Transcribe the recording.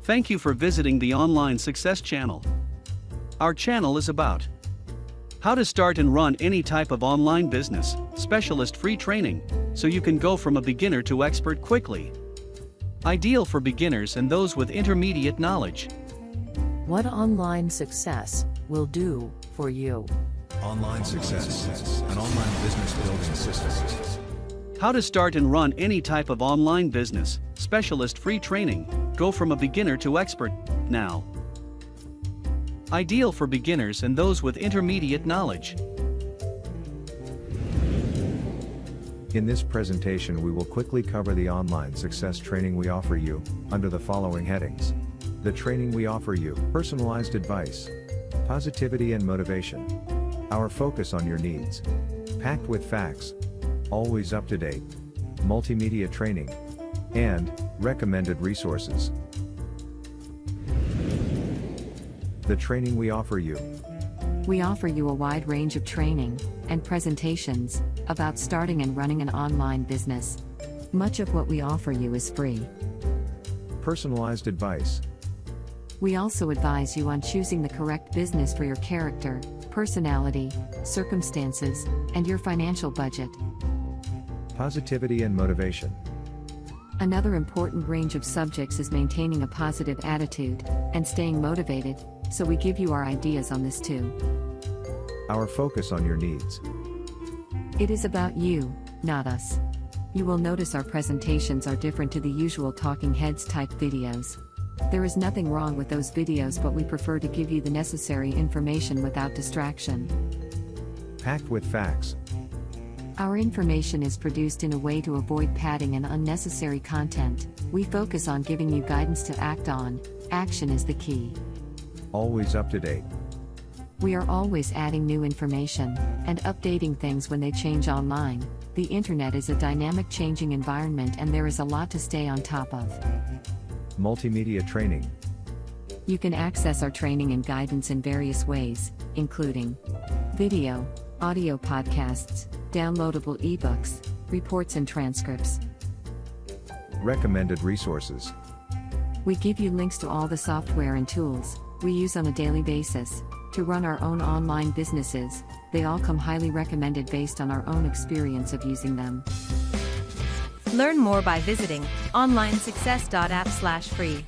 Thank you for visiting the Online Success channel. Our channel is about how to start and run any type of online business, specialist free training, so you can go from a beginner to expert quickly. Ideal for beginners and those with intermediate knowledge. What online success will do for you. Online Success, an online business building system. How to start and run any type of online business, specialist free training, go from a beginner to expert, now. Ideal for beginners and those with intermediate knowledge. In this presentation we will quickly cover the online success training we offer you, under the following headings. The training we offer you, personalized advice, positivity and motivation. Our focus on your needs. Packed with facts. Always up to date. Multimedia training. And recommended resources. The training we offer you. We offer you a wide range of training and presentations about starting and running an online business. Much of what we offer you is free. Personalized advice. We also advise you on choosing the correct business for your character, personality, circumstances, and your financial budget. Positivity and motivation. Another important range of subjects is maintaining a positive attitude and staying motivated, so we give you our ideas on this too. Our focus on your needs. It is about you, not us. You will notice our presentations are different to the usual talking heads type videos. There is nothing wrong with those videos, but we prefer to give you the necessary information without distraction. Packed with facts. Our information is produced in a way to avoid padding and unnecessary content. We focus on giving you guidance to act on. Action is the key. Always up to date. We are always adding new information and updating things when they change online. The internet is a dynamic changing environment and there is a lot to stay on top of. Multimedia training. You can access our training and guidance in various ways, including video, audio podcasts, downloadable ebooks, reports and transcripts. Recommended resources. We give you links to all the software and tools we use on a daily basis to run our own online businesses. They all come highly recommended based on our own experience of using them. Learn more by visiting onlinesuccess.app/free.